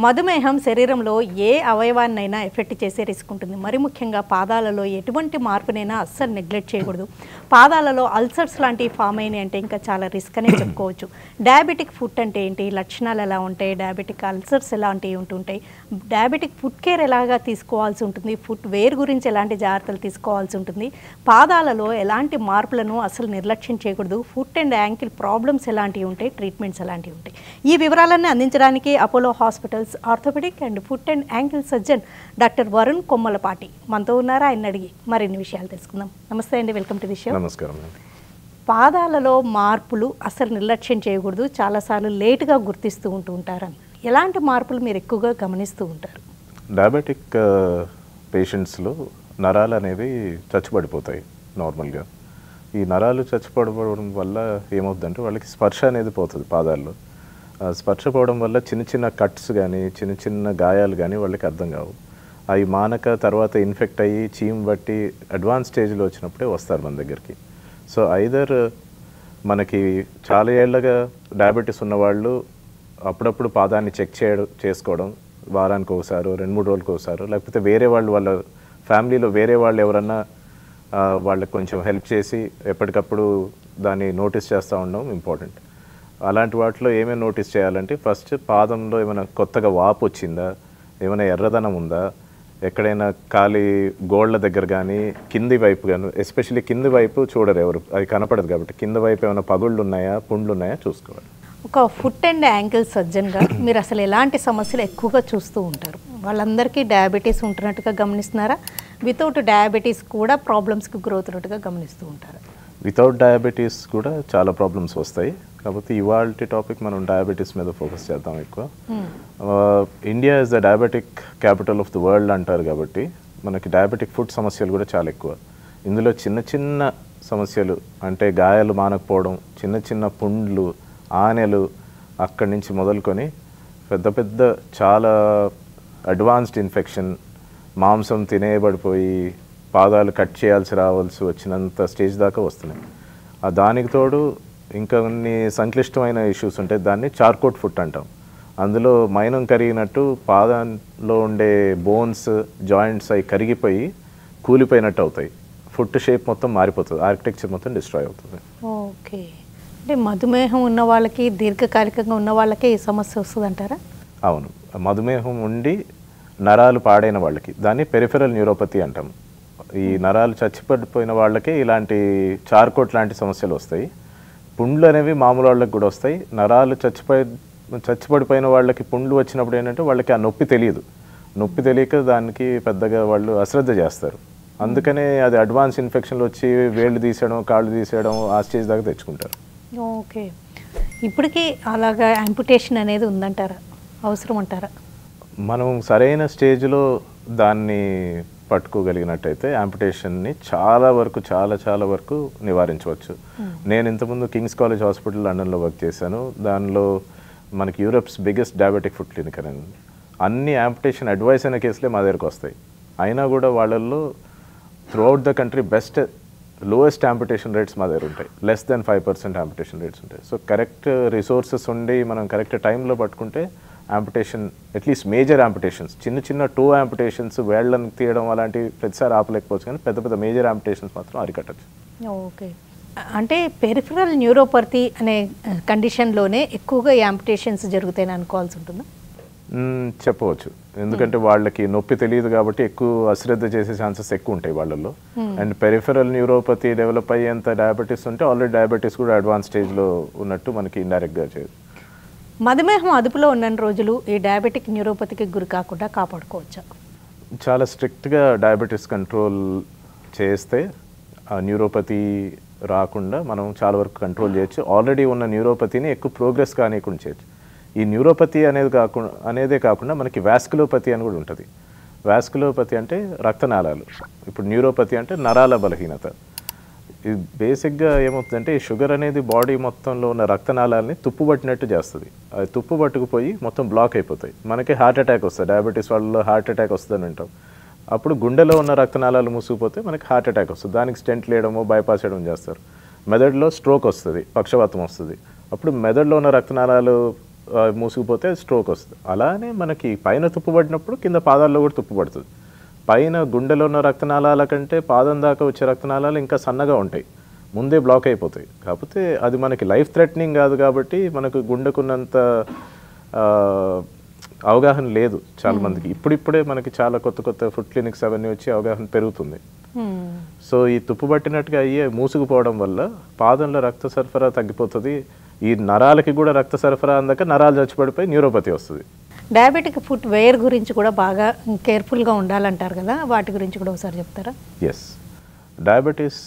మధుమేహం శరీరంలో ఏ అవయవాన్నైనా ఎఫెక్ట్ చేసే రిస్క్ ఉంటుంది. మరి ముఖ్యంగా పాదాలలో ఎటువంటి మార్పునైనా అస్సలు నెగ్లెక్ట్ చేయకూడదు. పాదాలలో అల్సర్స్ లాంటివి ఫామ్ అయినాయి అంటే ఇంకా చాలా రిస్క్ అనే చెప్పుకోవచ్చు. డయాబెటిక్ ఫుట్ అంటే ఏంటి, లక్షణాలు ఎలా ఉంటాయి, డయాబెటిక్ అల్సర్స్ ఎలాంటివి ఉంటుంటాయి, డయాబెటిక్ ఫుట్ కేర్ ఎలాగా తీసుకోవాల్సి ఉంటుంది, ఫుట్ వేర్ గురించి ఎలాంటి జాగ్రత్తలు తీసుకోవాల్సి ఉంటుంది, పాదాలలో ఎలాంటి మార్పులను అసలు నిర్లక్ష్యం చేయకూడదు, ఫుట్ అండ్ యాంకిల్ ప్రాబ్లమ్స్ ఎలాంటివి ఉంటాయి, ట్రీట్మెంట్స్ ఎలాంటివి ఉంటాయి, ఈ వివరాలన్నీ అందించడానికి Apollo hospitals orthopaedic and foot and ankle surgeon doctor Varun Kommalapati మనతో ఉన్నారా, ఆయన అడిగి మరిన్ని విషయాలు తెలుసుకుందాం. నమస్తే అండి, వెల్కమ్ టు ది షో. నమస్కారం. పాదాలలో మార్పులు అసలు నిర్లక్ష్యం చేయకూడదు, చాలాసార్లు లేటుగా గుర్తిస్తూ ఉంటారని ఎలాంటి మార్పులు మీరు ఎక్కువగా గమనిస్తూ ఉంటారు? డయాబెటిక్ పేషెంట్స్లో నరాలు అనేవి చచ్చుపడిపోతాయి. నార్మల్గా ఈ నరాలు చచ్చుపడిపోవడం వల్ల ఏమవుతుందంటే వాళ్ళకి స్పర్శ అనేది పోతుంది. పాదాల్లో స్పర్శ పోవడం వల్ల చిన్న చిన్న కట్స్ కానీ చిన్న చిన్న గాయాలు కానీ వాళ్ళకి అర్థం కావు. అవి మానక తర్వాత ఇన్ఫెక్ట్ అయ్యి చీమ్ బట్టి అడ్వాన్స్ స్టేజ్లో వచ్చినప్పుడే వస్తారు మన దగ్గరికి. సో ఐదర్ మనకి చాలా ఏళ్ళగా డయాబెటీస్ ఉన్నవాళ్ళు అప్పుడప్పుడు పాదాన్ని చెక్ చేసుకోవడం, వారానికి ఒకసారి 2-3 రోజులకు ఒకసారి, లేకపోతే వేరే వాళ్ళు వాళ్ళ ఫ్యామిలీలో వేరే వాళ్ళు ఎవరన్నా వాళ్ళకి కొంచెం హెల్ప్ చేసి ఎప్పటికప్పుడు దాన్ని నోటీస్ చేస్తూ ఉండడం ఇంపార్టెంట్. అలాంటి వాటిలో ఏమేమి నోటీస్ చేయాలంటే, ఫస్ట్ పాదంలో ఏమైనా కొత్తగా వాపు వచ్చిందా, ఏమైనా ఎర్రదనం ఉందా, ఎక్కడైనా ఖాళీ గోళ్ళ దగ్గర కానీ కింది వైపు కానీ, ఎస్పెషల్లీ కింది వైపు చూడరు ఎవరు, అది కనపడదు కాబట్టి కింద వైపు ఏమైనా పగుళ్ళు ఉన్నాయా, పుండ్లు ఉన్నాయా చూసుకోవాలి. ఒక ఫుట్ అండ్ యాంకిల్ సర్జన్గా మీరు అసలు ఎలాంటి సమస్యలు ఎక్కువగా చూస్తూ ఉంటారు? వాళ్ళందరికీ డయాబెటీస్ ఉంటున్నట్టుగా గమనిస్తున్నారా, వితౌట్ డయాబెటీస్ కూడా ప్రాబ్లమ్స్కి గురవుతున్నట్టుగా గమనిస్తూ ఉంటారు? వితౌట్ డయాబెటీస్ కూడా చాలా ప్రాబ్లమ్స్ వస్తాయి. కాకపోతే ఇవాల్టి టాపిక్ మనం డయాబెటీస్ మీద ఫోకస్ చేద్దాం ఎక్కువ. India is the diabetic capital of the world అంటారు కాబట్టి మనకి డయాబెటిక్ ఫుడ్ సమస్యలు కూడా చాలా ఎక్కువ. ఇందులో చిన్న చిన్న సమస్యలు అంటే గాయాలు మానకపోవడం, చిన్న చిన్న పుండ్లు, ఆనెలు, అక్కడి నుంచి మొదలుకొని పెద్ద పెద్ద చాలా అడ్వాన్స్డ్ ఇన్ఫెక్షన్, మాంసం తినేయబడిపోయి పాదాలు కట్ చేయాల్సి రావాల్సి వచ్చినంత స్టేజ్ దాకా వస్తున్నాయి. దానికి తోడు ఇంకా కొన్ని సంక్లిష్టమైన ఇష్యూస్ ఉంటాయి. దాన్ని చార్కోట్ ఫుట్ అంటాం. అందులో మైనం కరిగినట్టు పాదంలో ఉండే బోన్స్, జాయింట్స్ అవి కరిగిపోయి కూలిపోయినట్టు అవుతాయి. ఫుట్ షేప్ మొత్తం మారిపోతుంది, ఆర్కిటెక్చర్ మొత్తం డిస్ట్రాయ్ అవుతుంది. ఓకే, అంటే మధుమేహం ఉన్న వాళ్ళకి, దీర్ఘకాలికంగా ఉన్న వాళ్ళకే ఈ సమస్య వస్తుంది అంటారా? అవును, మధుమేహం ఉండి నరాలు పాడైన వాళ్ళకి దాన్ని పెరిఫెరల్ న్యూరోపతి అంటాం. ఈ నరాలు చచ్చిపడిపోయిన వాళ్ళకే ఇలాంటి చార్కోట్ లాంటి సమస్యలు వస్తాయి. పుండ్లు అనేవి మామూలు వాళ్ళకి కూడా వస్తాయి. నరాలు చచ్చిపడిపోయిన వాళ్ళకి పుండ్లు వచ్చినప్పుడు ఏంటంటే వాళ్ళకి ఆ నొప్పి తెలియదు. నొప్పి తెలియక దానికి పెద్దగా వాళ్ళు అశ్రద్ధ చేస్తారు. అందుకనే అది అడ్వాన్స్ ఇన్ఫెక్షన్లు వచ్చి వేళ్ళు తీసేయడం, కాళ్ళు తీసేయడం, ఆ స్టేజ్ దాకా తెచ్చుకుంటారు. ఓకే, ఇప్పటికీ అలాగా యాంపుటేషన్ అనేది ఉందంటారా, అవసరం అంటారా? మనం సరైన స్టేజ్లో దాన్ని పట్టుకోగలిగినట్టయితే యాంపుటేషన్ని చాలా వరకు నివారించవచ్చు. నేను ఇంతకుముందు కింగ్స్ కాలేజ్ హాస్పిటల్ లండన్లో వర్క్ చేశాను. దానిలో మనకి యూరప్స్ బిగ్గెస్ట్ డయాబెటిక్ ఫుట్ క్లినిక్ అనేది. అన్ని యాంపుటేషన్ అడ్వైస్ అయిన కేసులే మా దగ్గరకు వస్తాయి. అయినా కూడా వాళ్ళల్లో throughout the country lowest amputation rates మా దగ్గర ఉంటాయి. లెస్ దెన్ 5% యాంపుటేషన్ రేట్స్ ఉంటాయి. సో కరెక్ట్ రిసోర్సెస్ ఉండి మనం కరెక్ట్ టైంలో పట్టుకుంటే యాంపుటేషన్, అట్లీస్ట్ మేజర్ యాంపుటేషన్స్, చిన్న టూ యాంపుటేషన్స్ వేళ్ళని తీయడం అలాంటివి ప్రతిసారి ఆపలేకపోవచ్చు, కానీ పెద్ద పెద్ద మేజర్ యాంపుటేషన్స్ మాత్రం అరికట్టచ్చు. ఓకే, అంటే పెరిఫెరల్ న్యూరోపతి అనే కండిషన్లోనే ఎక్కువగా యాంపుటేషన్స్ జరుగుతాయని అనుకోవాల్సి ఉంటుందా? చెప్పవచ్చు. ఎందుకంటే వాళ్ళకి నొప్పి తెలియదు కాబట్టి ఎక్కువ అశ్రద్ధ చేసే ఛాన్సెస్ ఎక్కువ ఉంటాయి వాళ్ళల్లో. అండ్ పెరిఫెరల్ న్యూరోపతి డెవలప్ అయ్యేంత డయాబెటీస్ ఉంటే ఆల్రెడీ డయాబెటీస్ కూడా అడ్వాన్స్ స్టేజ్లో ఉన్నట్టు మనకి ఇండైరెక్ట్గా చేయదు. మధుమేహం అదుపులో ఉన్న రోజులు ఈ డయాబెటిక్ న్యూరోపతికి గురి కాకుండా కాపాడుకోవచ్చా? చాలా స్ట్రిక్ట్గా డయాబెటీస్ కంట్రోల్ చేస్తే ఆ న్యూరోపతి రాకుండా మనం చాలా వరకు కంట్రోల్ చేయొచ్చు. ఆల్రెడీ ఉన్న న్యూరోపతిని ఎక్కువ ప్రోగ్రెస్ కానివ్వకుండా చేయొచ్చు. ఈ న్యూరోపతి అనేదే కాకుండా మనకి వాస్కులోపతి అని కూడా ఉంటుంది. వాస్కులోపతి అంటే రక్తనాళాలు, ఇప్పుడు న్యూరోపతి అంటే నరాల బలహీనత. ఇది బేసిక్గా ఏమవుతుందంటే, ఈ షుగర్ అనేది బాడీ మొత్తంలో ఉన్న రక్తనాళాలని తుప్పు పట్టినట్టు చేస్తుంది. అది తుప్పు పట్టుకుపోయి మొత్తం బ్లాక్ అయిపోతాయి. మనకి హార్ట్ అటాక్ వస్తుంది. డయాబెటీస్ వాళ్ళలో హార్ట్ అటాక్ వస్తుందని అంటాం. అప్పుడు గుండెలో ఉన్న రక్తనాళాలు మూసుకుపోతే మనకి హార్ట్ అటాక్ వస్తుంది. దానికి స్టెంట్ లేయడమో బైపాస్ చేయడం చేస్తారు. మెదడులో స్ట్రోక్ వస్తుంది, పక్షవాతం వస్తుంది. అప్పుడు మెదడులో ఉన్న రక్తనాళాలు మూసుకుపోతే స్ట్రోక్ వస్తుంది. అలానే మనకి పైన తుప్పు పడినప్పుడు కింద పాదాల్లో కూడా తుప్పు పడుతుంది. పైన గుండెలో ఉన్న రక్తనాళాల కంటే పాదం దాకా వచ్చే రక్తనాళాలు ఇంకా సన్నగా ఉంటాయి, ముందే బ్లాక్ అయిపోతాయి. కాకపోతే అది మనకి లైఫ్ థ్రెటనింగ్ కాదు కాబట్టి మనకు గుండెకున్నంత అవగాహన లేదు చాలా మందికి. ఇప్పుడిప్పుడే మనకి చాలా కొత్త కొత్త ఫుడ్ క్లినిక్స్ అవన్నీ వచ్చి అవగాహన పెరుగుతుంది. సో ఈ తుప్పు పట్టినట్టుగా అయ్యే మూసుకుపోవడం వల్ల పాదంలో రక్త సరఫరా తగ్గిపోతుంది. ఈ నరాలకి కూడా రక్త సరఫరా అందాక నరాలు చచ్చిపడిపోయి న్యూరోపతి వస్తుంది. డయాబెటిక్ ఫుట్ వేర్ గురించి కూడా బాగా కేర్ఫుల్గా ఉండాలంటారు కదా, వాటి గురించి కూడా ఒకసారి చెప్తారా? ఎస్, డయాబెటీస్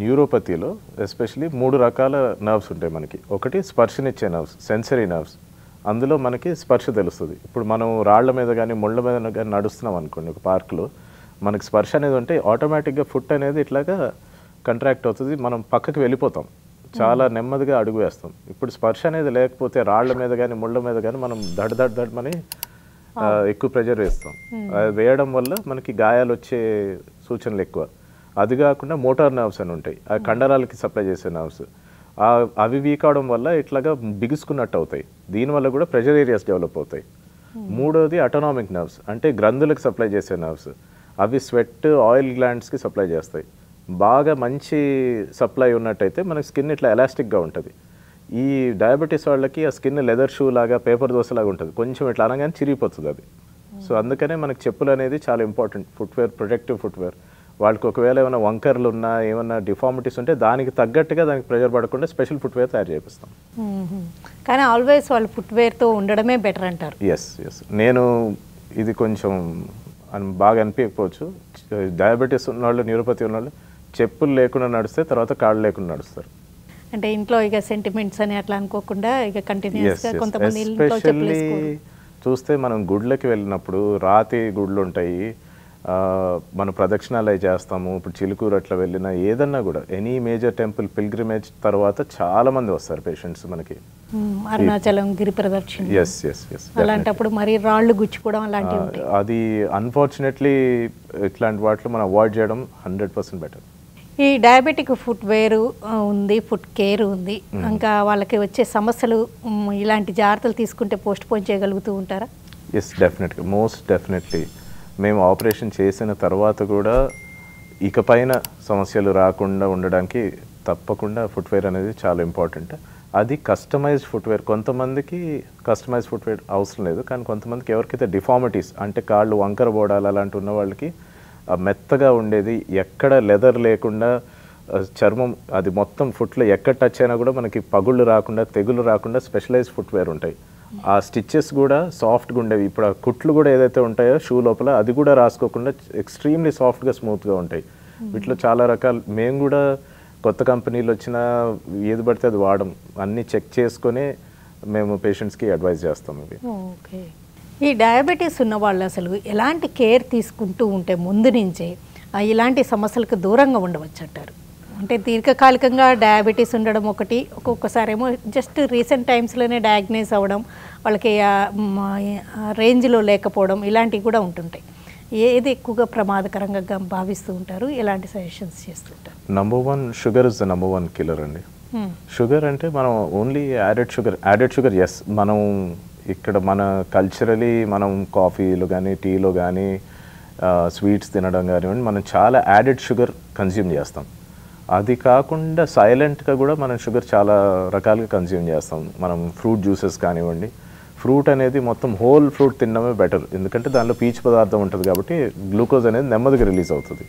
న్యూరోపతిలో ఎస్పెషలీ 3 రకాల నర్వ్స్ ఉంటాయి మనకి. ఒకటి స్పర్శనిచ్చే నర్వ్స్, సెన్సరీ నర్వ్స్. అందులో మనకి స్పర్శ తెలుస్తుంది. ఇప్పుడు మనం రాళ్ల మీద కానీ ముళ్ళ మీద కానీ నడుస్తున్నాం అనుకోండి ఒక పార్క్లో, మనకి స్పర్శ అనేది ఉంటే ఆటోమేటిక్గా ఫుట్ అనేది ఇట్లాగా కంట్రాక్ట్ అవుతుంది, మనం పక్కకి వెళ్ళిపోతాం, చాలా నెమ్మదిగా అడుగు వేస్తాం. ఇప్పుడు స్పర్శ అనేది లేకపోతే రాళ్ల మీద కానీ ముళ్ళ మీద కానీ మనం దడమని ఎక్కువ ప్రెజర్ వేస్తాం. అది వేయడం వల్ల మనకి గాయాలు వచ్చే సూచనలు ఎక్కువ. అది కాకుండా మోటార్ నర్వ్స్ అని ఉంటాయి, ఆ కండరాలకి సప్లై చేసే నర్వ్స్. అవి వీక్ అవడం వల్ల ఇట్లాగా బిగుసుకున్నట్టు అవుతాయి, దీనివల్ల కూడా ప్రెజర్ ఏరియాస్ డెవలప్ అవుతాయి. మూడోది అటోనామిక్ నర్వ్స్, అంటే గ్రంథులకు సప్లై చేసే నర్వ్స్. అవి స్వెట్, ఆయిల్ గ్లాండ్స్కి సప్లై చేస్తాయి. బాగా మంచి సప్లై ఉన్నట్టయితే మనకి స్కిన్ ఇట్లా ఎలాస్టిక్గా ఉంటుంది. ఈ డయాబెటీస్ వాళ్ళకి ఆ స్కిన్ లెదర్ షూ లాగా, పేపర్ దోశలాగా ఉంటుంది, కొంచెం ఇట్లా అనగానే చిరిగిపోతుంది అది. సో అందుకనే మనకి చెప్పులు అనేది చాలా ఇంపార్టెంట్, ఫుట్వేర్, ప్రొటెక్టివ్ ఫుట్వేర్. వాళ్ళకి ఒకవేళ ఏమైనా వంకర్లు ఉన్నా, ఏమైనా డిఫార్మిటీస్ ఉంటే దానికి తగ్గట్టుగా దానికి ప్రెజర్ పడకుండా స్పెషల్ ఫుట్వేర్ తయారు చేపిస్తాం. కానీ ఆల్వేస్ వాళ్ళు ఫుట్వేర్తో ఉండడమే బెటర్ అంటారు. ఎస్, నేను ఇది కొంచెం బాగా అనిపించకపోవచ్చు, డయాబెటీస్ ఉన్నవాళ్ళు, న్యూరోపతి ఉన్నవాళ్ళు చెప్పులు లేకుండా నడిస్తే తర్వాత కాళ్ళు లేకుండా నడుస్తారు. అంటే ఇంట్లో ఇక సెంటిమెంట్స్ అని అట్లా అనుకోకుండా ఇక కంటిన్యూస్గా కొంతమంది ఎస్పెషల్లీ చూస్తే మనం గుడ్లకి వెళ్ళినప్పుడు రాతి గుడ్లు ఉంటాయి, మన ప్రదక్షిణాలు అవి చేస్తాము. ఇప్పుడు చిలుకూరు అట్లా వెళ్ళినా ఏదన్నా కూడా ఎనీ మేజర్ టెంపుల్ పిల్గ్రిమేజ్ తర్వాత చాలా మంది వస్తారు పేషెంట్స్ మనకి. అరుణాచలం గిరి ప్రదక్షిణ, అలాంటప్పుడు మరి రాళ్ళు గుచ్చుకోవడం అలాంటివి అది అన్ఫార్చునేట్లీ ఇట్లాంటి వాటిలో మనం అవాయిడ్ చేయడం 100% బెటర్. ఈ డయాబెటిక్ ఫుట్ వేర్ ఉంది, ఫుట్ కేర్ ఉంది, ఇంకా వాళ్ళకి వచ్చే సమస్యలు ఇలాంటి జాగ్రత్తలు తీసుకుంటే పోస్ట్ పోన్ చేయగలుగుతూ ఉంటారా? ఎస్, డెఫినెట్గా, మోస్ట్ డెఫినెట్లీ. మేము ఆపరేషన్ చేసిన తర్వాత కూడా ఇకపైన సమస్యలు రాకుండా ఉండడానికి తప్పకుండా ఫుట్వేర్ అనేది చాలా ఇంపార్టెంట్. అది కస్టమైజ్డ్ ఫుట్వేర్. కొంతమందికి కస్టమైజ్డ్ ఫుట్వేర్ అవసరం లేదు, కానీ కొంతమందికి ఎవరికైతే డిఫార్మిటీస్ అంటే కాళ్ళు వంకర బోడాలు అలాంటి ఉన్న వాళ్ళకి మెత్తగా ఉండేది, ఎక్కడ లెదర్ లేకుండా చర్మం అది మొత్తం ఫుట్లో ఎక్కడ టచ్ అయినా కూడా మనకి పగుళ్ళు రాకుండా, తెగులు రాకుండా స్పెషలైజ్డ్ ఫుట్వేర్ ఉంటాయి. ఆ స్టిచ్చెస్ కూడా సాఫ్ట్గా ఉండేవి. ఇప్పుడు ఆ కుట్లు కూడా ఏదైతే ఉంటాయో షూ లోపల అది కూడా రాసుకోకుండా ఎక్స్ట్రీమ్లీ సాఫ్ట్గా, స్మూత్గా ఉంటాయి. వీటిలో చాలా రకాలు. మేము కూడా కొత్త కంపెనీలు వచ్చినా ఏది పడితే అది వాడడం, అన్నీ చెక్ చేసుకొని మేము పేషెంట్స్కి అడ్వైజ్ చేస్తాం. ఇవి ఓకే. ఈ డయాబెటీస్ ఉన్న వాళ్ళు అసలు ఎలాంటి కేర్ తీసుకుంటూ ఉంటే ముందు నుంచే ఇలాంటి సమస్యలకు దూరంగా ఉండవచ్చు అంటారు? అంటే దీర్ఘకాలికంగా డయాబెటీస్ ఉండడం ఒకటి, ఒక్కొక్కసారి ఏమో జస్ట్ రీసెంట్ టైమ్స్లోనే డయాగ్నైజ్ అవ్వడం, వాళ్ళకి రేంజ్లో లేకపోవడం, ఇలాంటివి కూడా ఉంటుంటాయి. ఏది ఎక్కువగా ప్రమాదకరంగా భావిస్తూ ఉంటారు? ఎలాంటి సజెషన్స్ చేస్తుంటారు? Number 1, sugar is the number 1 killer అండి. షుగర్ అంటే మనం ఓన్లీ యాడెడ్ షుగర్ ఎస్, మనం ఇక్కడ మన కల్చరలీ మనం కాఫీలో కానీ టీలో కానీ స్వీట్స్ తినడం కానివ్వండి, మనం చాలా యాడెడ్ షుగర్ కన్జ్యూమ్ చేస్తాం. అది కాకుండా సైలెంట్గా కూడా మనం షుగర్ చాలా రకాలుగా కన్జ్యూమ్ చేస్తాం. మనం ఫ్రూట్ జ్యూసెస్ కానివ్వండి, ఫ్రూట్ అనేది మొత్తం హోల్ ఫ్రూట్ తినడమే బెటర్, ఎందుకంటే దానిలో పీచు పదార్థం ఉంటుంది కాబట్టి గ్లూకోజ్ అనేది నెమ్మదిగా రిలీజ్ అవుతుంది.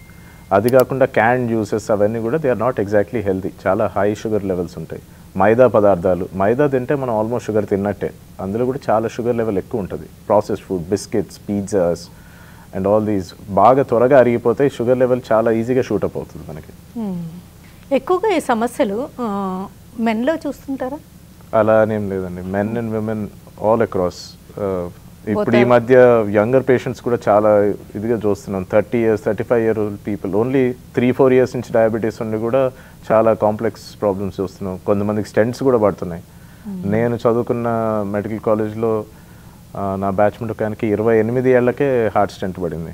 అది కాకుండా క్యాన్ జ్యూసెస్ అవన్నీ కూడా they are not exactly healthy, చాలా హై షుగర్ లెవెల్స్ ఉంటాయి. మైదా పదార్థాలు, మైదా తింటే మనం ఆల్మోస్ట్ షుగర్ తిన్నట్టే, అందులో కూడా చాలా షుగర్ లెవెల్ ఎక్కువ ఉంటుంది. Processed food, biscuits, pizzas and all these బాగా త్వరగా అరిగిపోతే షుగర్ లెవెల్ చాలా ఈజీగా షూటప్ అవుతుంది మనకి. ఎక్కువగా ఈ సమస్యలు మెన్లో చూస్తుంటారా? అలా అనేం లేదండి, men and women all across. ఇప్పుడు ఈ మధ్య యంగర్ పేషెంట్స్ కూడా చాలా ఇదిగా చూస్తున్నాం. 30 years 35 year old people, only 3-4 years నుంచి డయాబెటీస్ ఉండి కూడా చాలా కాంప్లెక్స్ ప్రాబ్లమ్స్ చూస్తున్నాం. కొంతమందికి స్టెంట్స్ కూడా పడుతున్నాయి. నేను చదువుకున్న మెడికల్ కాలేజ్లో నా బ్యాచ్మెంట్ ఒక ఆయనకి 28 ఏళ్లకే హార్ట్ స్టెంట్ పడింది.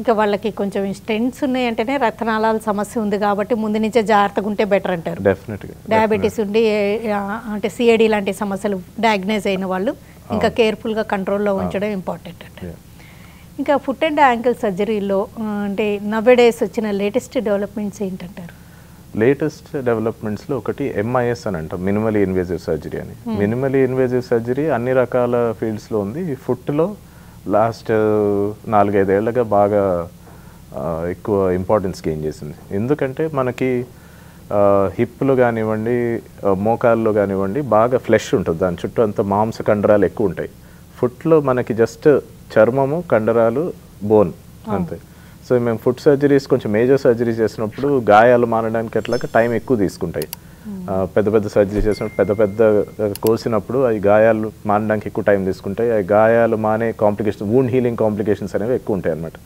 ఇంకా వాళ్ళకి కొంచెం స్టెంట్స్ ఉన్నాయంటేనే రక్తనాళాల సమస్య ఉంది కాబట్టి ముందు నుంచే జాగ్రత్తగా ఉంటే బెటర్ అంటారు. డెఫినెట్గా డయాబెటీస్ ఉండి అంటే సిఐడి లాంటి సమస్యలు డయాగ్నైజ్ అయిన వాళ్ళు ఇంకా కేర్ఫుల్గా కంట్రోల్లో ఉంచడం ఇంపార్టెంట్ అంటారు. ఇంకా ఫుట్ అండ్ యాంకిల్ సర్జరీలో అంటే నవ్వేడేస్ వచ్చిన లేటెస్ట్ డెవలప్మెంట్స్ ఏంటంటారు? లేటెస్ట్ డెవలప్మెంట్స్లో ఒకటి ఎంఐఎస్ అని అంటాం, మినిమలీ ఇన్వేజివ్ సర్జరీ అని. మినిమలీ ఇన్వేజివ్ సర్జరీ అన్ని రకాల ఫీల్డ్స్లో ఉంది. ఫుట్లో లాస్ట్ 4-5 ఏళ్ళగా బాగా ఎక్కువ ఇంపార్టెన్స్ గెయిన్ చేసింది. ఎందుకంటే మనకి హిప్లో కానివ్వండి, మోకాల్లో కానివ్వండి బాగా ఫ్లెష్ ఉంటుంది, దాని చుట్టూ అంతా మాంస కండరాలు ఎక్కువ ఉంటాయి. ఫుట్లో మనకి జస్ట్ చర్మము, కండరాలు, బోన్ అంతే. సో మేము ఫుట్ సర్జరీస్ కొంచెం మేజర్ సర్జరీస్ చేసినప్పుడు గాయాలు మానడానికి అట్లాగా టైం ఎక్కువ తీసుకుంటాయి. పెద్ద పెద్ద సర్జరీ చేసినప్పుడు పెద్ద కోసినప్పుడు అవి గాయాలు మానడానికి ఎక్కువ టైం తీసుకుంటాయి. అవి గాయాలు మానే కాంప్లికేషన్స్, వూండ్ హీలింగ్ కాంప్లికేషన్స్ అనేవి ఎక్కువ ఉంటాయి అన్నమాట.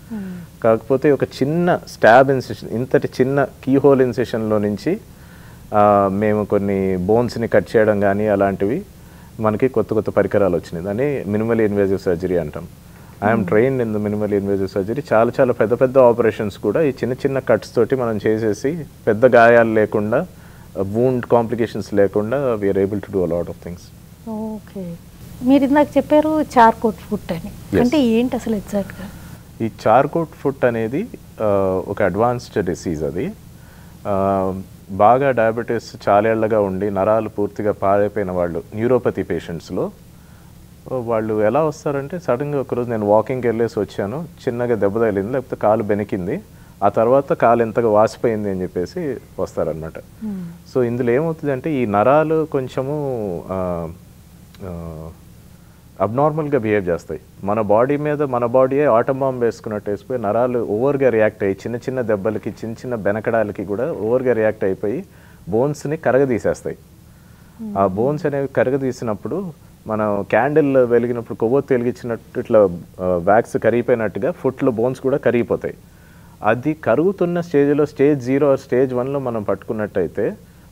కాకపోతే ఒక చిన్న స్టాబ్ ఇన్సెషన్, ఇంతటి చిన్న కీహోల్ ఇన్సెషన్లో నుంచి మేము కొన్ని బోన్స్ని కట్ చేయడం కానీ అలాంటివి మనకి కొత్త పరికరాలు వచ్చినాయి. దాన్ని మినిమల్ ఇన్వేజివ్ సర్జరీ అంటాం. I'm trained in the minimal invasive surgery. చాలా పెద్ద ఆపరేషన్స్ కూడా ఈ చిన్న కట్స్ తోటి మనం చేసేసి పెద్ద గాయాలు లేకుండా, వూండ్ కాంప్లికేషన్స్ లేకుండా we are able to do a lot of things. Okay, మీరు ఇందాక చెప్పారు చార్కోట్ ఫుట్ అని, అంటే ఏంటి అసలు ఎగ్జాక్ట్గా? ఈ చార్కోట్ ఫుట్ అనేది ఒక అడ్వాన్స్డ్ డిసీజ్. అది బాగా డయాబెటీస్ చాలా ఏళ్ళగా ఉండి నరాలు పూర్తిగా పాడైపోయిన వాళ్ళు, న్యూరోపతి పేషెంట్స్లో వాళ్ళు ఎలా వస్తారంటే సడన్గా ఒకరోజు నేను వాకింగ్కి వెళ్ళేసి వచ్చాను, చిన్నగా దెబ్బ తగిలింది, లేకపోతే కాలు బెనికింది, ఆ తర్వాత కాలు ఎంతగా వాసిపోయింది అని చెప్పేసి వస్తారనమాట. సో ఇందులో ఏమవుతుందంటే ఈ నరాలు కొంచెము అబ్నార్మల్గా బిహేవ్ చేస్తాయి. మన బాడీ మీద మన బాడీయే ఆటం బాంబ్ వేసుకున్నట్టు వేసిపోయి నరాలు ఓవర్గా రియాక్ట్ అయ్యి చిన్న దెబ్బలకి, చిన్న బెనకడాలకి కూడా ఓవర్గా రియాక్ట్ అయిపోయి బోన్స్ని కరగదీసేస్తాయి. ఆ బోన్స్ అనేవి కరగదీసినప్పుడు మనం క్యాండిల్ వెలిగినప్పుడు కొవ్వొత్తి వెలిగించినట్టు ఇట్లా వ్యాక్స్ కరిగిపోయినట్టుగా ఫుట్లో బోన్స్ కూడా కరిగిపోతాయి. అది కరుగుతున్న స్టేజ్లో స్టేజ్ 0 స్టేజ్ 1లో మనం పట్టుకున్నట్టయితే,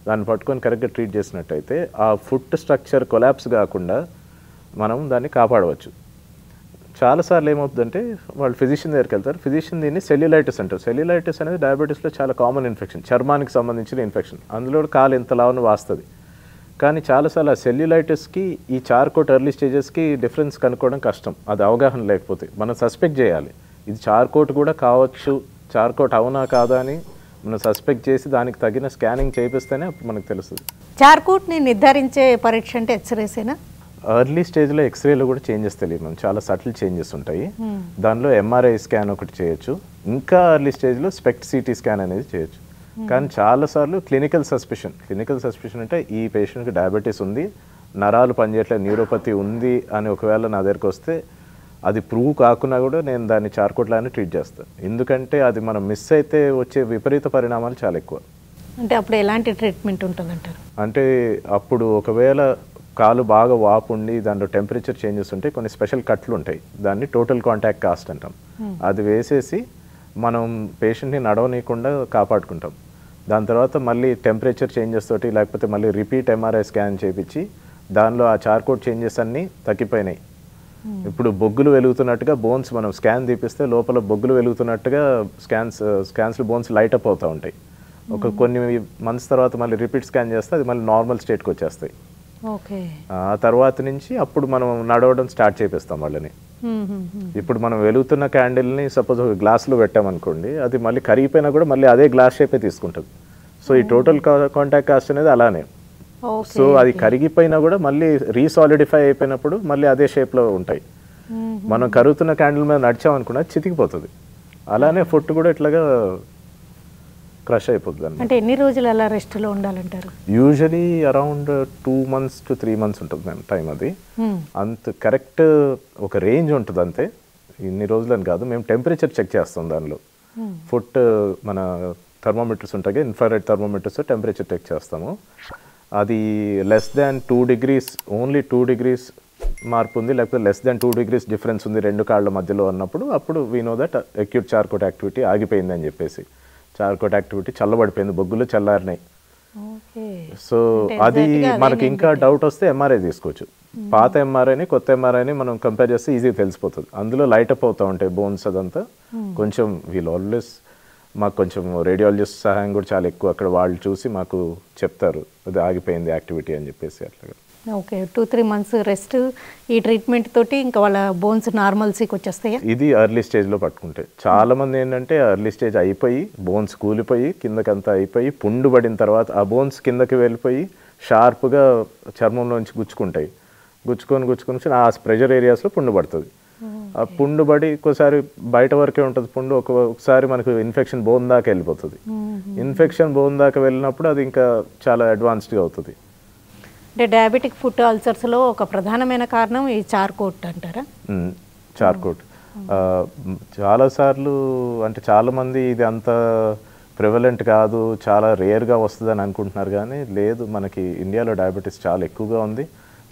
దాన్ని పట్టుకొని కరెక్ట్గా ట్రీట్ చేసినట్టయితే ఆ ఫుట్ స్ట్రక్చర్ కొలాప్స్ కాకుండా మనం దాన్ని కాపాడవచ్చు. చాలాసార్లు ఏమవుతుందంటే వాళ్ళు ఫిజిషియన్ దగ్గరికి వెళ్తారు, ఫిజిషియన్ దీన్ని సెల్యులైటిస్ అంటారు. సెల్యులైటిస్ అనేది డయాబెటీస్లో చాలా కామన్ ఇన్ఫెక్షన్, చర్మానికి సంబంధించిన ఇన్ఫెక్షన్. అందులో కాలు ఇంతలావును వాస్తుంది. కానీ చాలాసార్లు ఆ సెల్యులైటిస్కి ఈ చార్కోట్ ఎర్లీ స్టేజెస్కి డిఫరెన్స్ కనుక్కోవడం కష్టం, అది అవగాహన లేకపోతే. మనం సస్పెక్ట్ చేయాలి ఇది చార్కోట్ కూడా కావచ్చు, చార్కోట్ అవునా కాదా అని మనం సస్పెక్ట్ చేసి దానికి తగిన స్కానింగ్ చేపిస్తేనే అప్పుడు మనకు తెలుస్తుంది. చార్కోట్ని నిర్ధారించే పరీక్ష అంటే ఎక్స్రేసేనా? ఎర్లీ స్టేజ్లో ఎక్స్రేలో కూడా చేంజెస్ తెలియదు మనం, చాలా సటిల్ చేంజెస్ ఉంటాయి. దానిలో ఎంఆర్ఐ స్కాన్ ఒకటి చేయొచ్చు, ఇంకా ఎర్లీ స్టేజ్లో స్పెక్ట్ సిటీ స్కాన్ అనేది చేయొచ్చు. కానీ చాలాసార్లు క్లినికల్ సస్పిషన్ అంటే ఈ పేషెంట్కి డయాబెటీస్ ఉంది, నరాలు పనిచేయట్లేదు, న్యూరోపతి ఉంది అని ఒకవేళ నా దగ్గరికి వస్తే అది ప్రూవ్ కాకున్నా కూడా నేను దాన్ని చార్కోట్లానే ట్రీట్ చేస్తాను. ఎందుకంటే అది మనం మిస్ అయితే వచ్చే విపరీత పరిణామాలు చాలా ఎక్కువ. అంటే అప్పుడు ఎలాంటి ట్రీట్మెంట్ ఉంటుందంటారు? అంటే అప్పుడు ఒకవేళ కాలు బాగా వాపు ఉండి దాంట్లో టెంపరేచర్ చేంజెస్ ఉంటాయి, కొన్ని స్పెషల్ కట్లు ఉంటాయి, దాన్ని టోటల్ కాంటాక్ట్ కాస్ట్ అంటాం. అది వేసేసి మనం పేషెంట్ని నడవనీయకుండా కాపాడుకుంటాం. దాని తర్వాత మళ్ళీ టెంపరేచర్ చేంజెస్ తోటి లేకపోతే మళ్ళీ రిపీట్ ఎంఆర్ఐ స్కాన్ చేయించి దానిలో ఆ చార్కోట్ చేంజెస్ అన్నీ తగ్గిపోయినాయి. ఇప్పుడు బొగ్గులు వెలుగుతున్నట్టుగా బోన్స్ మనం స్కాన్ తీపిస్తే లోపల బొగ్గులు వెలుగుతున్నట్టుగా స్కాన్స్లో బోన్స్ లైట్ అప్ అవుతూ ఉంటాయి. కొన్ని మంత్స్ తర్వాత మళ్ళీ రిపీట్ స్కాన్ చేస్తే అది మళ్ళీ నార్మల్ స్టేట్కి వచ్చేస్తాయి. ఆ తర్వాత నుంచి అప్పుడు మనం నడవడం స్టార్ట్ చేపిస్తాం వాళ్ళని. ఇప్పుడు మనం వెలుగుతున్న క్యాండిల్ని సపోజ్ ఒక గ్లాస్లో పెట్టామనుకోండి, అది మళ్ళీ కరిగిపోయినా కూడా మళ్ళీ అదే గ్లాస్ షేపే తీసుకుంటుంది. సో ఈ టోటల్ కాంటాక్ట్ కాస్ట్ అనేది అలానే. సో అది కరిగిపోయినా కూడా మళ్ళీ రీసాలిడిఫై అయిపోయినప్పుడు మళ్ళీ అదే షేప్లో ఉంటాయి. మనం కరుగుతున్న క్యాండిల్ మీద నడిచామనుకున్నా చితికిపోతుంది. అలానే ఫుట్ కూడా ఇట్లాగా క్రష్ అయిపోతుంది. అంటే ఎన్ని రోజులు అలా రెస్ట్లో ఉండాలంటారు? Usually around 2 months to 3 months ఉంటుంది మ్యామ్ టైం. అది అంత కరెక్ట్ ఒక రేంజ్ ఉంటుంది అంతే, ఇన్ని రోజులని కాదు. మేము టెంపరేచర్ చెక్ చేస్తాం దానిలో. ఫుట్ మన థర్మోమీటర్స్ ఉంటాయి, ఇన్ఫ్రారెడ్ థర్మోమీటర్స్ టెంపరేచర్ చెక్ చేస్తాము. అది less than 2 degrees, only 2 degrees మార్పు ఉంది, లేకపోతే లెస్ దాన్ 2 degrees డిఫరెన్స్ ఉంది రెండు కాళ్ళ మధ్యలో అన్నప్పుడు అప్పుడు we know that acute Charcot activity ఆగిపోయింది అని చెప్పేసి. చార్కోట్ యాక్టివిటీ చల్లబడిపోయింది, బొగ్గులు చల్లారినాయి. సో అది మనకి ఇంకా డౌట్ వస్తే ఎంఆర్ఐ తీసుకోవచ్చు. పాత ఎంఆర్ఐని కొత్త ఎంఆర్ఐని మనం కంపేర్ చేస్తే ఈజీగా తెలిసిపోతుంది. అందులో లైట్ అప్ అవుతూ ఉంటాయి బోన్స్ అదంతా. కొంచెం వీల్ ఆల్వేస్ మాకు కొంచెం రేడియాలజిస్ట్ సహాయం కూడా చాలా ఎక్కువ, అక్కడ వాళ్ళు చూసి మాకు చెప్తారు అది ఆగిపోయింది యాక్టివిటీ అని చెప్పేసి అట్లాగా. ఓకే, 2-3 months రెస్ట్, ఈ ట్రీట్మెంట్ తోటి ఇంకా వాళ్ళ బోన్స్ నార్మల్సీకి వచ్చేస్తాయా? ఇది ఎర్లీ స్టేజ్లో పట్టుకుంటే. చాలా మంది ఏంటంటే ఎర్లీ స్టేజ్ అయిపోయి బోన్స్ కూలిపోయి కిందకంతా అయిపోయి పుండు పడిన తర్వాత ఆ బోన్స్ కిందకి వెళ్ళిపోయి షార్ప్గా చర్మంలోంచి గుచ్చుకొని ఆ ప్రెషర్ ఏరియాస్లో పుండు పడుతుంది. ఆ పుండు పడి ఒక్కోసారి బయట వరకే ఉంటుంది పుండు, ఒకసారి మనకు ఇన్ఫెక్షన్ బోన్ దాకా వెళ్ళిపోతుంది. ఇన్ఫెక్షన్ బోన్ దాకా వెళ్ళినప్పుడు అది ఇంకా చాలా అడ్వాన్స్డ్గా అవుతుంది. అంటే డయాబెటిక్ ఫుట్ అల్సర్స్లో ఒక ప్రధానమైన కారణం ఈ చార్కోట్ అంటారా? చార్కోట్ చాలాసార్లు అంటే చాలామంది ఇది అంత ప్రివలెంట్ కాదు, చాలా రేర్గా వస్తుందని అనుకుంటున్నారు, కానీ లేదు, మనకి ఇండియాలో డయాబెటీస్ చాలా ఎక్కువగా ఉంది.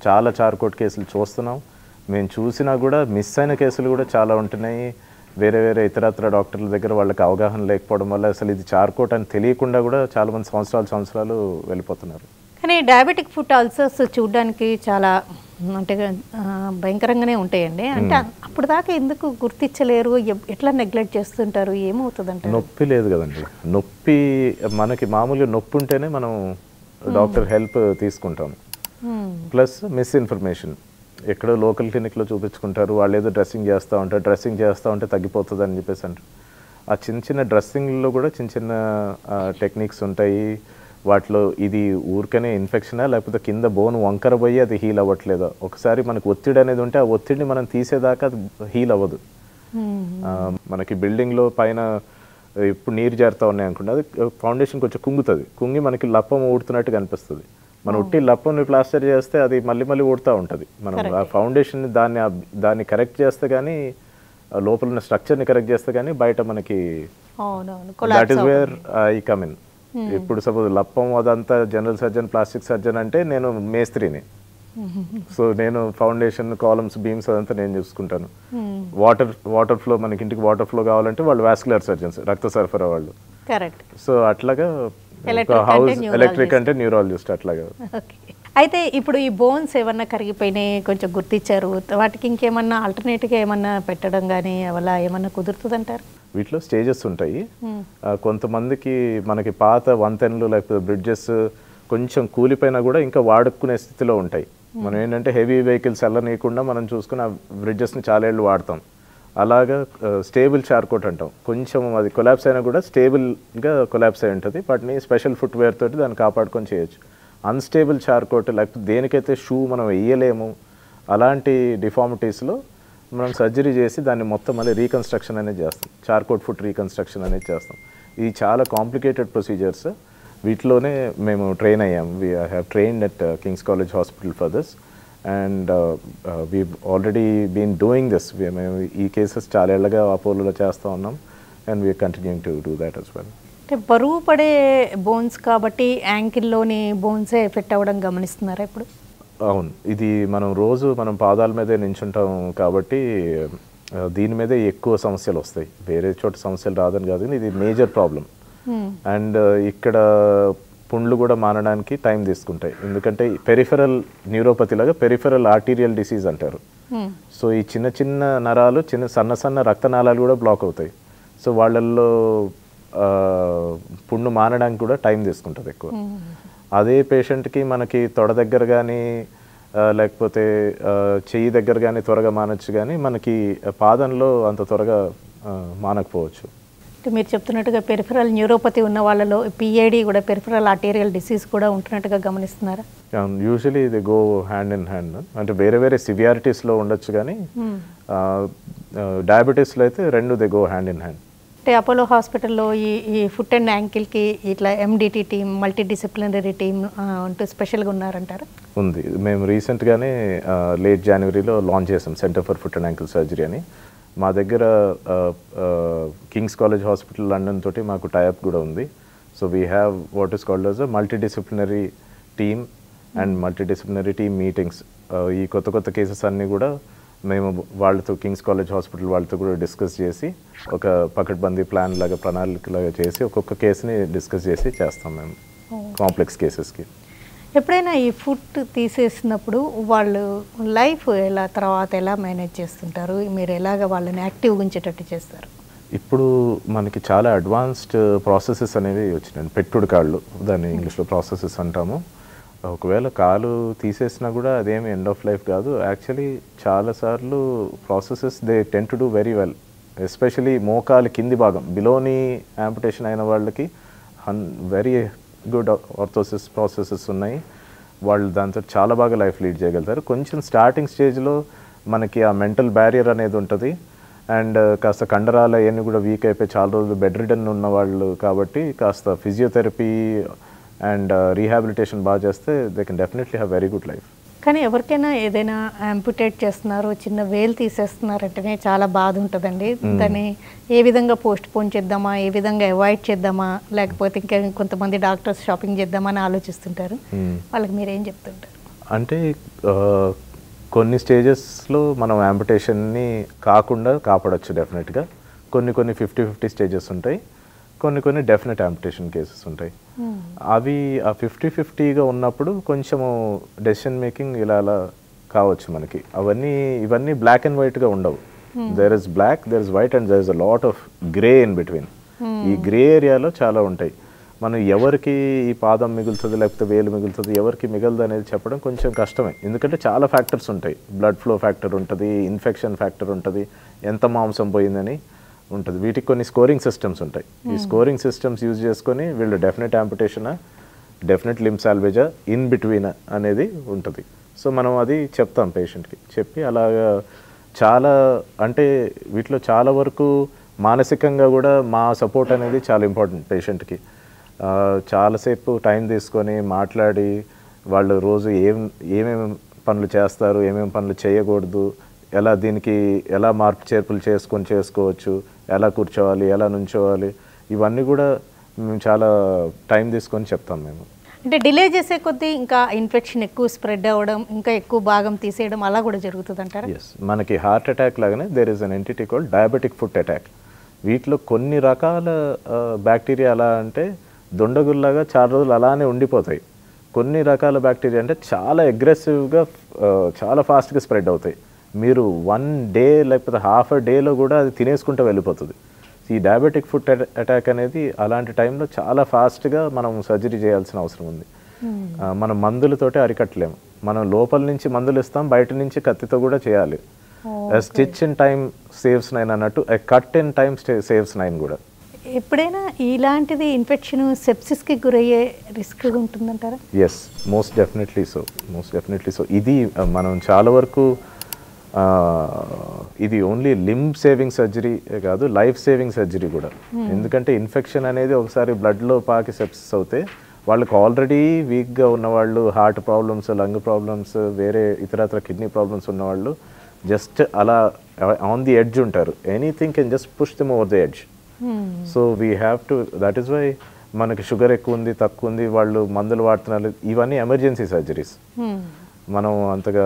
చాలా చార్కోట్ కేసులు చూస్తున్నాం. మేము చూసినా కూడా మిస్ అయిన కేసులు కూడా చాలా ఉంటున్నాయి. వేరే ఇతరత్ర డాక్టర్ల దగ్గర వాళ్ళకి అవగాహన లేకపోవడం వల్ల అసలు ఇది చార్కోట్ అని తెలియకుండా కూడా చాలామంది సంవత్సరాలు వెళ్ళిపోతున్నారు. కానీ డయాబెటిక్ ఫుట్ అల్సర్స్ చూడడానికి చాలా అంటే భయంకరంగానే ఉంటాయండి. అంటే అప్పుడు దాకా ఎందుకు గుర్తించలేరు, ఎట్లా నెగ్లెక్ట్ చేస్తుంటారు, ఏమవుతుందంటే? నొప్పి లేదు కదండి. నొప్పి మనకి మామూలుగా నొప్పి ఉంటేనే మనం డాక్టర్ హెల్ప్ తీసుకుంటాం. ప్లస్ మిస్ఇన్ఫర్మేషన్, ఎక్కడో లోకల్ క్లినిక్లో చూపించుకుంటారు, వాళ్ళు ఏదో డ్రెస్సింగ్ చేస్తూ ఉంటే తగ్గిపోతుంది అని చెప్పేసి అంటారు. ఆ చిన్న డ్రెస్సింగ్లో కూడా చిన్న టెక్నిక్స్ ఉంటాయి. వాటిలో ఇది ఊరికనే ఇన్ఫెక్షనా లేకపోతే కింద బోన్ వంకర పోయి అది హీల్ అవ్వట్లేదా, ఒకసారి మనకు ఒత్తిడి అనేది ఉంటే ఆ ఒత్తిడిని మనం తీసేదాకా అది హీల్ అవ్వదు. మనకి బిల్డింగ్లో పైన ఇప్పుడు నీరు చేరుతూ ఉన్నాయి అనుకుంటే అది ఫౌండేషన్ కొంచెం కుంగి మనకి లప్పం ఊడుతున్నట్టుగా అనిపిస్తుంది. మనం ఉట్టి లప్పని ప్లాస్టర్ చేస్తే అది మళ్ళీ ఊడుతూ ఉంటుంది. మనం ఆ ఫౌండేషన్ దాన్ని కరెక్ట్ చేస్తే కానీ, లోపల ఉన్న స్ట్రక్చర్ని కరెక్ట్ చేస్తే కానీ బయట మనకి that is where I come in. ఇప్పుడు సపోజ్ లప్పం అదంతా జనరల్ సర్జన్ ప్లాస్టిక్ సర్జన్ అంటే నేను మేస్త్రిని, సో నేను ఫౌండేషన్ కాలమ్స్ బీమ్స్ అదంతా నేను చూసుకుంటాను. వాటర్ ఫ్లో, మనకి ఇంటికి వాటర్ ఫ్లో కావాలంటే వాళ్ళు వాస్కులర్ సర్జన్స్, రక్త సరఫరా వాళ్ళు. సో అట్లాగా హౌస్ ఎలక్ట్రిక్ అంటే న్యూరాలజిస్ట్ అట్లాగా. అయితే ఇప్పుడు ఈ బోన్స్ ఏమన్నా కరిగిపోయినాయి కొంచెం గుర్తించారు, వాటికి ఇంకేమన్నా ఆల్టర్నేట్గా ఏమన్నా పెట్టడం కానీ అలా ఏమన్నా కుదురుతుందంటారు? వీటిలో స్టేజెస్ ఉంటాయి. కొంతమందికి మనకి పాత వంతెనలు లేకపోతే బ్రిడ్జెస్ కొంచెం కూలిపోయినా కూడా ఇంకా వాడుకునే స్థితిలో ఉంటాయి. మనం ఏంటంటే హెవీ వెహికల్స్ వెళ్ళనీయకుండా మనం చూసుకుని ఆ బ్రిడ్జెస్ని చాలా ఏళ్ళు వాడతాం. అలాగా స్టేబుల్ చార్కోట్ అంటాం. కొంచెం అది కొలాప్స్ అయినా కూడా స్టేబుల్గా కొలాప్స్ అయి ఉంటుంది. వాటిని స్పెషల్ ఫుట్వేర్ తోటి దాన్ని కాపాడుకొని చేయొచ్చు. అన్స్టేబుల్ చార్కోట్ లేకపోతే దేనికైతే షూ మనం వేయలేము అలాంటి డిఫార్మిటీస్లో మనం సర్జరీ చేసి దాన్ని మొత్తం మళ్ళీ రీకన్స్ట్రక్షన్ అనేది చేస్తాం. చార్కోట్ ఫుట్ రీకన్స్ట్రక్షన్ అనేది చేస్తాం. ఇది చాలా కాంప్లికేటెడ్ ప్రొసీజర్స్. వీటిలోనే మేము ట్రైన్ అయ్యాం. We have trained at King's college hospital for this and we already been doing this. మేము ఈ కేసెస్ చాలా ఏళ్ళగా అపోలోలో చేస్తూ ఉన్నాం and we are continuing to do that as well. అంటే బరువు పడే బోన్స్ కాబట్టి యాంకిల్లోని బోన్సే ఎఫెక్ట్ అవ్వడం గమనిస్తున్నారా ఇప్పుడు? అవును, ఇది మనం పాదాల మీదే నించుంటాం కాబట్టి దీని మీదే ఎక్కువ సమస్యలు వస్తాయి. వేరే చోట సమస్యలు రాదని కాదు, ఇది మేజర్ ప్రాబ్లం. అండ్ ఇక్కడ పుండ్లు కూడా మానడానికి టైం తీసుకుంటాయి. ఎందుకంటే పెరిఫెరల్ న్యూరోపతి లాగా పెరిఫెరల్ ఆర్టీరియల్ డిసీజ్ అంటారు. సో ఈ చిన్న నరాలు సన్న రక్తనాళాలు కూడా బ్లాక్ అవుతాయి. సో వాళ్ళల్లో పుండు మానడానికి కూడా టైం తీసుకుంటుంది ఎక్కువ. అదే పేషెంట్కి మనకి తొడ దగ్గర కానీ లేకపోతే చెయ్యి దగ్గర కానీ త్వరగా మానచ్చు, కానీ మనకి పాదంలో అంత త్వరగా మానకపోవచ్చు. అంటే మీరు చెప్తున్నట్టుగా పెరిఫెరల్ న్యూరోపతి ఉన్న వాళ్ళలో పిఐడి కూడా పెరిఫెరల్ ఆర్టీరియల్ డిసీజ్ కూడా ఉంటున్నట్టుగా గమనిస్తున్నారా? యూజువలీ ఇది గో హ్యాండ్ ఇన్ హ్యాండ్. అంటే వేరే సివియారిటీస్లో ఉండొచ్చు, కానీ డయాబెటీస్లో అయితే రెండు they go hand in hand. అంటే అపోలో హాస్పిటల్లో ఈ ఫుట్ అండ్ యాంకిల్కి ఇట్లా ఎండిటి టీమ్, మల్టీ డిసిప్లినరీ టీమ్ అంటూ స్పెషల్గా ఉన్నారంటారా? ఉంది. మేము రీసెంట్గానే లేట్ జనవరిలో లాంచ్ చేసాం centre for foot and ankle surgery అని. మా దగ్గర కింగ్స్ కాలేజ్ హాస్పిటల్ లండన్ తోటి మాకు టైఅప్ కూడా ఉంది. So we have what is called as a multi disciplinary team and multi disciplinary team meetings. ఈ కొత్త కేసెస్ అన్నీ కూడా మేము వాళ్ళతో కింగ్స్ కాలేజ్ హాస్పిటల్ వాళ్ళతో కూడా డిస్కస్ చేసి ఒక పకడ్బందీ ప్రణాళికలాగా చేసి ఒక్కొక్క కేసుని డిస్కస్ చేసి చేస్తాం మేము కాంప్లెక్స్ కేసెస్కి. ఎప్పుడైనా ఈ ఫుడ్ తీసేసినప్పుడు వాళ్ళు లైఫ్ తర్వాత ఎలా మేనేజ్ చేస్తుంటారు? మీరు ఎలాగ వాళ్ళని యాక్టివ్గా ఉంచేటట్టు చేస్తారు? ఇప్పుడు మనకి చాలా అడ్వాన్స్డ్ ప్రాసెసెస్ అనేవి వచ్చినాయి. పెట్టుడు కాళ్ళు దాన్ని ఇంగ్లీష్లో ప్రాసెసెస్ అంటాము. ఒకవేళ కాలు తీసేసినా కూడా అదేమి ఎండ్ ఆఫ్ లైఫ్ కాదు. యాక్చువల్లీ చాలాసార్లు processes they ten to do very well. Especially మోకాలు కింది భాగం బిలోని యాంపుటేషన్ అయిన వాళ్ళకి వెరీ గుడ్ ఆర్థోసిస్ ప్రాసెసెస్ ఉన్నాయి. వాళ్ళు దాంతో చాలా బాగా లైఫ్ లీడ్ చేయగలుగుతారు. కొంచెం స్టార్టింగ్ స్టేజ్లో మనకి ఆ మెంటల్ బ్యారియర్ అనేది ఉంటుంది. అండ్ కాస్త కండరాలు అవన్నీ కూడా వీక్ అయిపోయి చాలా రోజులు బెడ్ రిడన్ ఉన్న వాళ్ళు కాబట్టి కాస్త ఫిజియోథెరపీ అండ్ రీహాబిలిటేషన్ బాగా చేస్తే they can definitely have very good life. కానీ ఎవరికైనా ఏదైనా యాంపుటేట్ చేస్తున్నారు, చిన్న వేలు తీసేస్తున్నారంటేనే చాలా బాధ ఉంటుందండి. దాన్ని ఏ విధంగా పోస్ట్ పోన్ చేద్దామా, ఏ విధంగా అవాయిడ్ చేద్దామా, లేకపోతే ఇంకా కొంతమంది డాక్టర్స్ షాపింగ్ చేద్దామా అని ఆలోచిస్తుంటారు. వాళ్ళకి మీరేం చెప్తుంటారు? అంటే కొన్ని స్టేజెస్లో మనం యాంపుటేషన్ని కాకుండా కాపాడచ్చు డెఫినెట్గా. కొన్ని 50-50 స్టేజెస్ ఉంటాయి. కొన్ని డెఫినెట్ యాంపుటేషన్ కేసెస్ ఉంటాయి. అవి ఆ 50-50గా ఉన్నప్పుడు కొంచెము డెసిషన్ మేకింగ్ ఇలా కావచ్చు మనకి. ఇవన్నీ బ్లాక్ అండ్ వైట్గా ఉండవు. There is black, there is white and there is a lot of grey in between. ఈ గ్రే ఏరియాలో చాలా ఉంటాయి. మనం ఎవరికి ఈ పాదం మిగులుతుంది లేకపోతే వేలు మిగులుతుంది, ఎవరికి మిగలదు అనేది చెప్పడం కొంచెం కష్టమే. ఎందుకంటే చాలా ఫ్యాక్టర్స్ ఉంటాయి. బ్లడ్ ఫ్లో ఫ్యాక్టర్ ఉంటుంది, ఇన్ఫెక్షన్ ఫ్యాక్టర్ ఉంటుంది, ఎంత మాంసం పోయిందని ఉంటుంది. వీటికి కొన్ని స్కోరింగ్ సిస్టమ్స్ ఉంటాయి. ఈ స్కోరింగ్ సిస్టమ్స్ యూజ్ చేసుకొని వీళ్ళు డెఫినెట్ యాంపుటేషనా, డెఫినెట్ లింబ్ సాల్వేజా, ఇన్ బిట్వీన్ అనేది ఉంటుంది. సో మనం అది చెప్తాం పేషెంట్కి. చెప్పి అలాగా చాలా అంటే వీటిలో చాలా వరకు మానసికంగా కూడా మా సపోర్ట్ అనేది చాలా ఇంపార్టెంట్ పేషెంట్కి. చాలాసేపు టైం తీసుకొని మాట్లాడి వాళ్ళు రోజు ఏమేమి పనులు చేస్తారు, ఏమేమి పనులు చేయకూడదు, దీనికి ఎలా మార్పు చేర్పులు చేసుకోవచ్చు, ఎలా కూర్చోవాలి, ఎలా నుంచోవాలి, ఇవన్నీ కూడా మేము చాలా టైం తీసుకొని చెప్తాం మేము. అంటే డిలే చేసే కొద్దీ ఇంకా ఇన్ఫెక్షన్ ఎక్కువ స్ప్రెడ్ అవ్వడం, ఇంకా ఎక్కువ భాగం తీసేయడం అలా కూడా జరుగుతుంది అంటారా? ఎస్, మనకి హార్ట్ అటాక్ లాగానే there is an entity called diabetic foot attack. వీటిలో కొన్ని రకాల బ్యాక్టీరియా ఎలా అంటే దొండగుల్లాగా చాలా రోజులు అలానే ఉండిపోతాయి. కొన్ని రకాల బ్యాక్టీరియా అంటే చాలా అగ్రెసివ్గా చాలా ఫాస్ట్గా స్ప్రెడ్ అవుతాయి. మీరు 1 డే లేకపోతే హాఫ్ అ డేలో కూడా అది తినేసుకుంటూ వెళ్ళిపోతుంది. ఈ డయాబెటిక్ ఫుట్ అటాక్ అనేది అలాంటి టైంలో చాలా ఫాస్ట్గా మనం సర్జరీ చేయాల్సిన అవసరం ఉంది. మనం మందులతోటే అరికట్టలేము. మనం లోపల నుంచి మందులు ఇస్తాం, బయట నుంచి కత్తితో కూడా చేయాలి. స్టిచ్ ఇన్ టైం సేవ్స్ 9 అన్నట్టు, కట్ ఇన్ టైం సేవ్స్ 9 కూడా. ఎప్పుడైనా ఇలాంటిది ఇన్ఫెక్షన్ సెప్సిస్కి గురయ్యే రిస్క్ ఉంటుందంటారా? Yes, most definitely so. ఇది మనం చాలా వరకు ఇది ఓన్లీ లింబ్ సేవింగ్ సర్జరీ కాదు, లైఫ్ సేవింగ్ సర్జరీ కూడా. ఎందుకంటే ఇన్ఫెక్షన్ అనేది ఒకసారి బ్లడ్లో పాకి సెప్సిస్ అవుతే వాళ్ళకి ఆల్రెడీ వీక్గా ఉన్నవాళ్ళు, హార్ట్ ప్రాబ్లమ్స్, లంగ్ ప్రాబ్లమ్స్, వేరే ఇతరత్ర కిడ్నీ ప్రాబ్లమ్స్ ఉన్నవాళ్ళు జస్ట్ అలా ఆన్ ది ఎడ్జ్ ఉంటారు. Anything can just push them over the edge. So we have to, that is why మనకి షుగర్ ఎక్కువ ఉంది, తక్కువ ఉంది, వాళ్ళు మందులు వాడుతున్నారు, ఇవన్నీ ఎమర్జెన్సీ సర్జరీస్. మనం అంతగా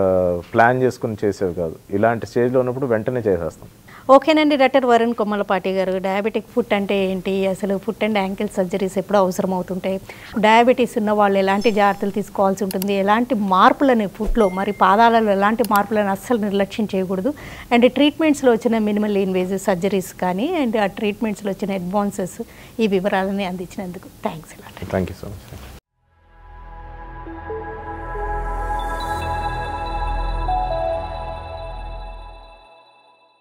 ప్లాన్ చేసుకుని చేసేవి కాదు. ఇలాంటి స్టేజ్లో ఉన్నప్పుడు వెంటనే చేసేస్తాం. ఓకేనండి. డాక్టర్ వరుణ్ కొమ్మలపాటి గారు, డయాబెటిక్ ఫుట్ అంటే ఏంటి, అసలు ఫుట్ అండ్ యాంకిల్ సర్జరీస్ ఎప్పుడు అవసరం అవుతుంటాయి, డయాబెటీస్ ఉన్న వాళ్ళు ఎలాంటి జాగ్రత్తలు తీసుకోవాల్సి ఉంటుంది, ఎలాంటి మార్పులని ఫుట్లో మరి పాదాలలో ఎలాంటి మార్పులను అస్సలు నిర్లక్ష్యం చేయకూడదు, అండ్ ట్రీట్మెంట్స్లో వచ్చిన మినిమల్ ఇన్వేజివ్ సర్జరీస్ కానీ అండ్ ఆ ట్రీట్మెంట్స్లో వచ్చిన అడ్వాన్సెస్, ఈ వివరాలని అందించినందుకు thanks. Thank you so much.